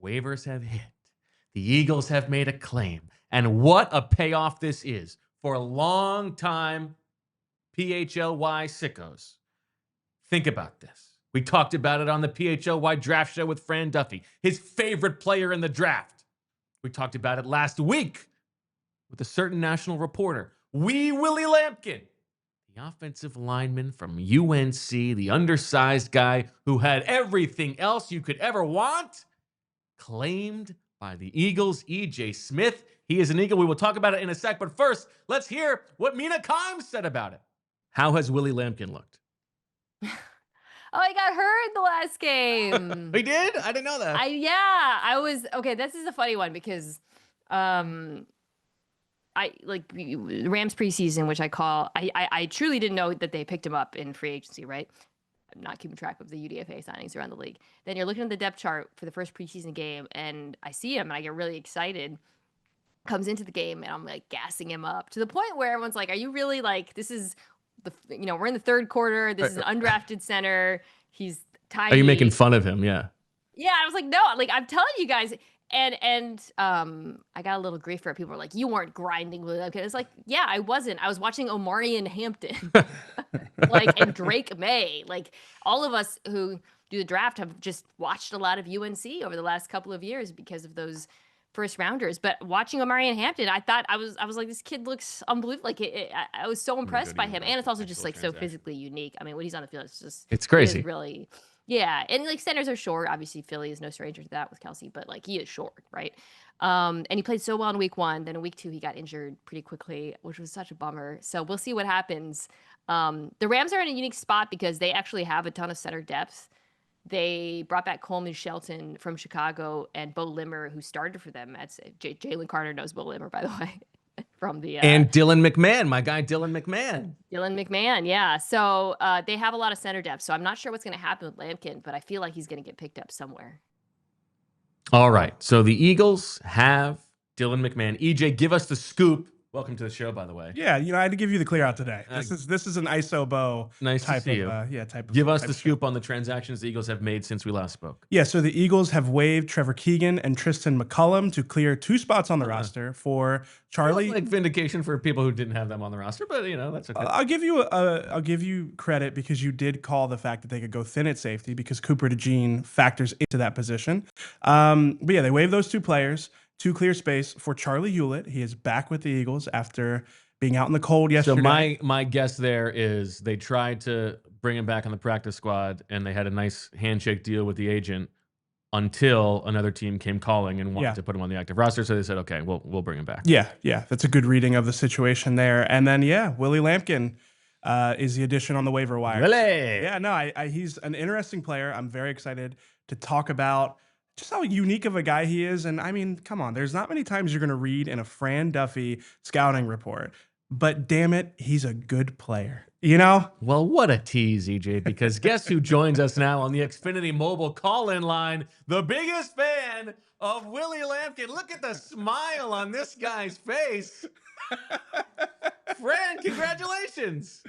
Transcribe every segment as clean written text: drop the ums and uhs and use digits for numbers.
waivers have hit. The Eagles have made a claim. And what a payoff this is for long-time PHLY sickos. Think about this. We talked about it on the PHLY draft show with Fran Duffy, his favorite player in the draft. We talked about it last week with a certain national reporter, Willie Lampkin, the offensive lineman from UNC, the undersized guy who had everything else you could ever want, claimed by the Eagles, E.J. Smith. He is an Eagle. We will talk about it in a sec. But first, let's hear what Mina said about it. How has Willie Lampkin looked? Oh, he got hurt the last game. He did? I didn't know that. I was okay. This is a funny one because I like Rams preseason, which I truly didn't know that they picked him up in free agency, right? I'm not keeping track of the UDFA signings around the league. Then you're looking at the depth chart for the first preseason game, and I see him and I get really excited. Comes into the game and I'm like gassing him up to the point where everyone's like, "Are you really like this is we're in the third quarter. This is an undrafted center. He's tiny." Are you making fun of him? Yeah. Yeah, I was like, no, like I'm telling you guys. And I got a little grief for it. People were like, "You weren't grinding with it." It's like, yeah, I wasn't. I was watching Omari and Hampton, and Drake May. Like all of us who do the draft have just watched a lot of UNC over the last couple of years because of those first rounders. But watching Omari and Hampton, I thought I was like, this kid looks unbelievable. Like I was so impressed by him, and it's also just like so physically unique. I mean, when he's on the field, it's crazy. It is really, yeah. And like centers are short. Obviously, Philly is no stranger to that with Kelce, but like he is short, right? And he played so well in week 1. Then in week 2, he got injured pretty quickly, which was such a bummer. So we'll see what happens. The Rams are in a unique spot because they actually have a ton of center depth. They brought back Coleman Shelton from Chicago and Bo Limmer, who started for them. Jalen Carter knows Bo Limmer, by the way, from the and Dylan McMahon, my guy Dylan McMahon. Dylan McMahon, yeah. So they have a lot of center depth. So I'm not sure what's going to happen with Lampkin, but I feel like he's going to get picked up somewhere. All right. So the Eagles have Dylan McMahon. EJ, give us the scoop. Welcome to the show, by the way. Yeah, I had to give you the clear out today. This is an ISO Bo. Nice type to see you. Type of. Give us the scoop on the transactions the Eagles have made since we last spoke. Yeah, so the Eagles have waived Trevor Keegan and Tristan McCullum to clear 2 spots on the roster for Charlie. Like vindication for people who didn't have them on the roster, but that's okay. I'll give you credit because you did call the fact that they could go thin at safety because Cooper DeJean factors into that position. But yeah, they waived those 2 players. 2 clear space for Charlie Hewlett. He is back with the Eagles after being out in the cold yesterday. So my guess there is they tried to bring him back on the practice squad, and they had a nice handshake deal with the agent until another team came calling and wanted to put him on the active roster. So they said, okay, we'll bring him back. Yeah, that's a good reading of the situation there. And then Willie Lampkin is the addition on the waiver wire. Really? Yeah, no, he's an interesting player. I'm very excited to talk about just how unique of a guy he is. And I mean, come on, there's not many times you're going to read in a Fran Duffy scouting report, but damn it, he's a good player, Well, what a tease, EJ, because guess who joins us now on the Xfinity Mobile call-in line? The biggest fan of Willie Lampkin. Look at the smile on this guy's face. Fran, congratulations.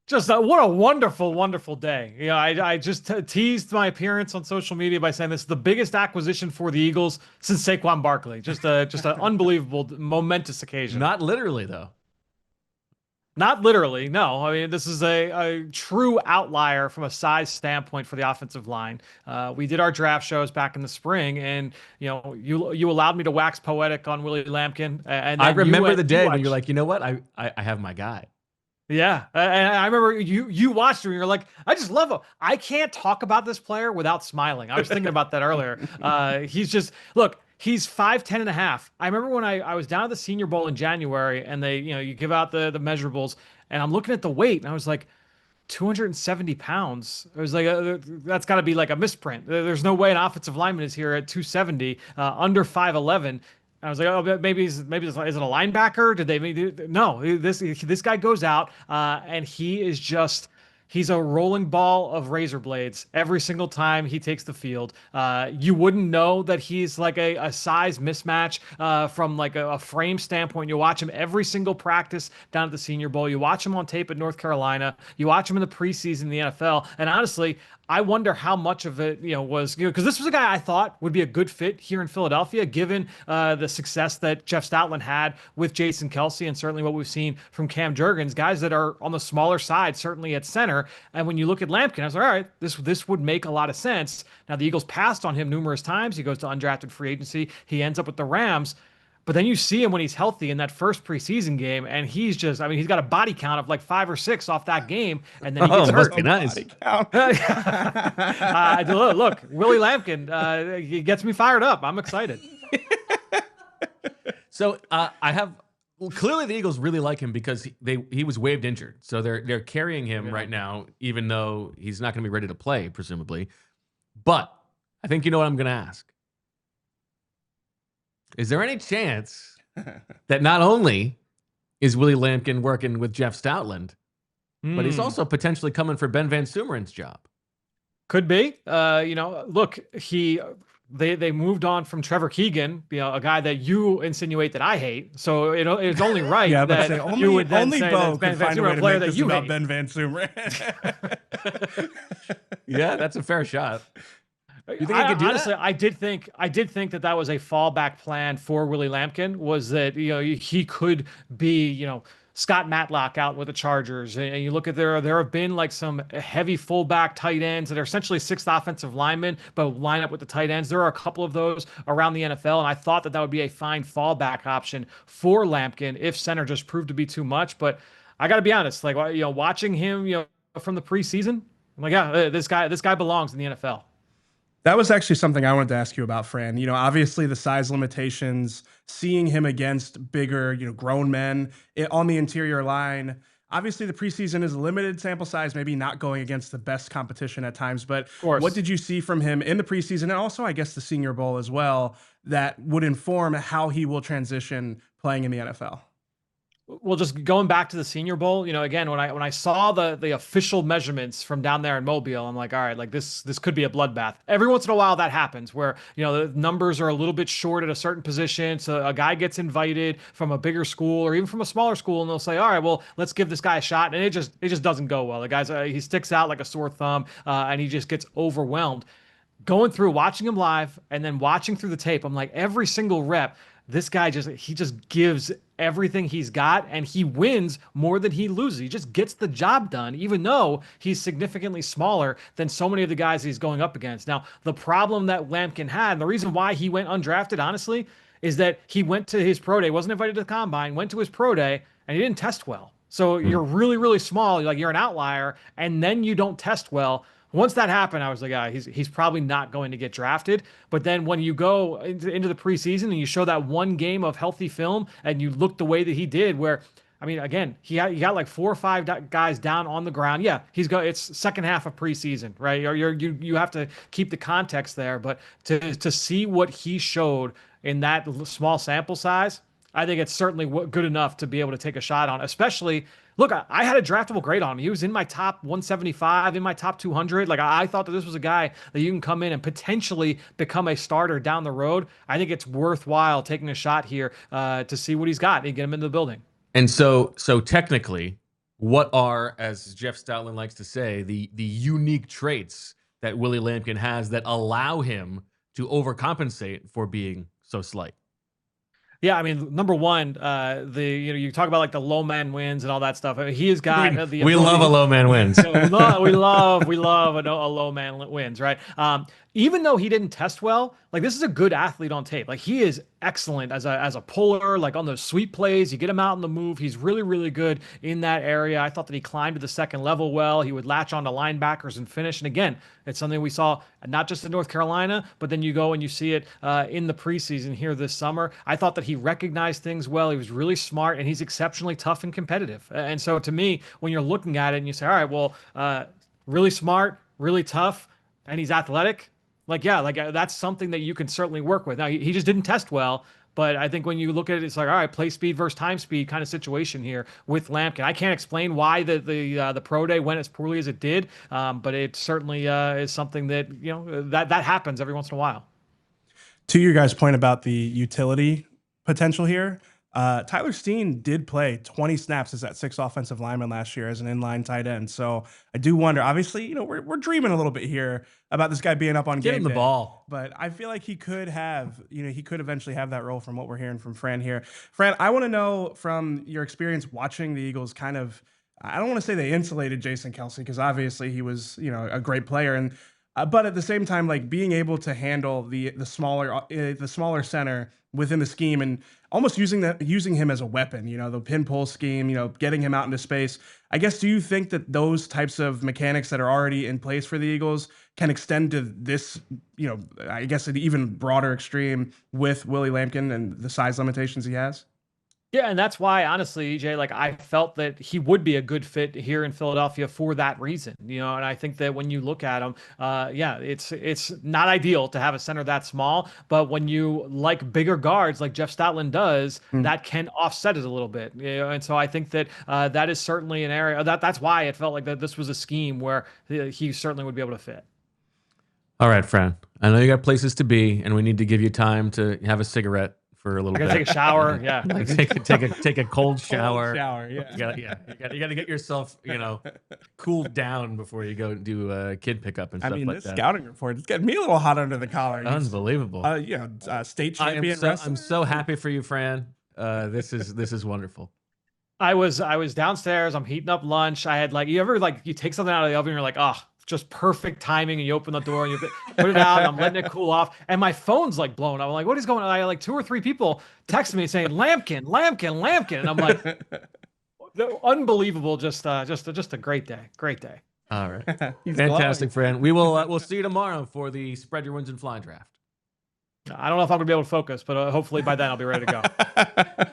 Just what a wonderful, wonderful day. I just teased my appearance on social media by saying this is the biggest acquisition for the Eagles since Saquon Barkley. Just an unbelievable, momentous occasion. Not literally, though. Not literally, no. I mean, this is a true outlier from a size standpoint for the offensive line. We did our draft shows back in the spring, and you allowed me to wax poetic on Willie Lampkin. And I remember the day when you're like, you know what? I have my guy. Yeah, and I remember you watched him and you're like, I just love him. I can't talk about this player without smiling. I was thinking about that earlier. He's 5'10" and a half. I remember when I was down at the Senior Bowl in January and they, you give out the measurables and I'm looking at the weight and I was like, 270 pounds. It was like, that's got to be like a misprint. There's no way an offensive lineman is here at 270, under 5'11". I was like, oh, maybe is it a linebacker? Did they? No, this guy goes out and he is just He's a rolling ball of razor blades every single time he takes the field. You wouldn't know that he's like a size mismatch from like a frame standpoint. You watch him every single practice down at the Senior Bowl. You watch him on tape at North Carolina. You watch him in the preseason in the NFL. And honestly, I wonder how much of it, was, because this was a guy I thought would be a good fit here in Philadelphia, given the success that Jeff Stoutland had with Jason Kelce, and certainly what we've seen from Cam Jurgens, guys that are on the smaller side, certainly at center. And when you look at Lampkin, I was like, all right, this would make a lot of sense. Now, the Eagles passed on him numerous times. He goes to undrafted free agency. He ends up with the Rams. But then you see him when he's healthy in that first preseason game, and he's just, he's got a body count of like 5 or 6 off that game, and then he gets hurt. Must be nice. Look, Willie Lampkin, he gets me fired up. I'm excited. So clearly the Eagles really like him because he was waived injured. So they're carrying him right now, even though he's not going to be ready to play, presumably. But I think you know what I'm going to ask. Is there any chance that not only is Willie Lampkin working with Jeff Stoutland, but he's also potentially coming for Ben Van Sumeren's job? Could be. Look, they moved on from Trevor Keegan, a guy that you insinuate that I hate. So it's only right that you would then say that Ben Van Sumeren, a player that you hate. Ben Van Sumeren. Yeah, that's a fair shot. You think I could do honestly, that? I did think that was a fallback plan for Willie Lampkin, was that he could be Scott Matlock out with the Chargers, and you look at there have been like some heavy fullback tight ends that are essentially 6th offensive linemen, but line up with the tight ends. There are a couple of those around the NFL, and I thought that would be a fine fallback option for Lampkin if center just proved to be too much. But I got to be honest, like watching him from the preseason, I'm like, yeah, this guy belongs in the NFL. That was actually something I wanted to ask you about, Fran. Obviously the size limitations, seeing him against bigger, grown men on the interior line. Obviously the preseason is a limited sample size, maybe not going against the best competition at times, but what did you see from him in the preseason, and also I guess the Senior Bowl as well, that would inform how he will transition playing in the NFL? Well, just going back to the Senior Bowl, again, when I saw the official measurements from down there in Mobile, I'm like, all right, like this could be a bloodbath. Every once in a while that happens where, the numbers are a little bit short at a certain position. So a guy gets invited from a bigger school or even from a smaller school, and they'll say, all right, well, let's give this guy a shot. And it just doesn't go well. The guy's, he sticks out like a sore thumb, and he just gets overwhelmed. Going through, watching him live and then watching through the tape, I'm like, every single rep, this guy just gives everything he's got, and he wins more than he loses. He just gets the job done, even though he's significantly smaller than so many of the guys he's going up against. Now, the problem that Lampkin had, and the reason why he went undrafted, honestly, is that he went to his pro day, wasn't invited to the combine, went to his pro day, and he didn't test well. So you're really, really small, you're an outlier, and then you don't test well. Once that happened, I was like, he's probably not going to get drafted. But then when you go into the preseason and you show that one game of healthy film and you look the way that he did, where, again, he got like 4 or 5 guys down on the ground. Yeah, it's second half of preseason, right? You have to keep the context there. But to see what he showed in that small sample size, I think it's certainly good enough to be able to take a shot on, especially. Look, I had a draftable grade on him. He was in my top 175, in my top 200. Like, I thought that this was a guy that you can come in and potentially become a starter down the road. I think it's worthwhile taking a shot here to see what he's got and get him into the building. And so technically, what are, as Jeff Stoutland likes to say, the unique traits that Willie Lampkin has that allow him to overcompensate for being so slight? Yeah, number one, you talk about like the low man wins and all that stuff. He has got we love a low man wins. we love a low man wins, right? Even though he didn't test well, like this is a good athlete on tape. Like he is excellent as a puller, like on those sweep plays. You get him out on the move. He's really, really good in that area. I thought that he climbed to the second level well. He would latch onto linebackers and finish. And again, it's something we saw not just in North Carolina, but then you go and you see it in the preseason here this summer. I thought that he recognized things well. He was really smart, and he's exceptionally tough and competitive. And so to me, when you're looking at it and you say, all right, well, really smart, really tough, and he's athletic, that's something that you can certainly work with. Now, he just didn't test well, but I think when you look at it, it's like, all right, play speed versus time speed kind of situation here with Lampkin. I can't explain why the pro day went as poorly as it did, but it certainly is something that, that happens every once in a while. To your guys' point about the utility potential here, Tyler Steen did play 20 snaps as that 6th offensive lineman last year as an inline tight end. So I do wonder, obviously, we're dreaming a little bit here about this guy being up on Get game him the day. ball. But I feel like he could have, he could eventually have that role from what we're hearing from Fran here. Fran, I want to know from your experience watching the Eagles kind of, I don't want to say they insulated Jason Kelce because obviously he was, a great player. And but at the same time, like being able to handle the smaller center within the scheme and almost using him as a weapon, the pin pull scheme, getting him out into space. I guess, do you think that those types of mechanics that are already in place for the Eagles can extend to this, I guess an even broader extreme with Willie Lampkin and the size limitations he has? Yeah, and that's why, honestly, EJ, like I felt that he would be a good fit here in Philadelphia for that reason, and I think that when you look at him, it's not ideal to have a center that small, but when you like bigger guards like Jeff Stoutland does, that can offset it a little bit, and so I think that that is certainly an area that's why it felt like that this was a scheme where he certainly would be able to fit. All right, Fran. I know you got places to be, and we need to give you time to have a cigarette for a little bit. Take a shower. Yeah. Like take a cold shower. Yeah. You gotta get yourself, cooled down before you go do kid pickup and stuff like this that. scouting report, it's getting me a little hot under the collar. Unbelievable. State champion wrestler. I'm so happy for you, Fran. This is wonderful. I was downstairs. I'm heating up lunch. I had you take something out of the oven, and you're like, oh, just perfect timing, and you open the door and you put it out, and I'm letting it cool off, and my phone's like blowing. I'm like, what is going on? I had like 2 or 3 people text me saying Lampkin, and I'm like, unbelievable. Just a great day. All right. Fantastic, Fran. We'll see you tomorrow for the Spread Your Wins and Fly draft. I don't know if I'm gonna be able to focus, but hopefully by then I'll be ready to go.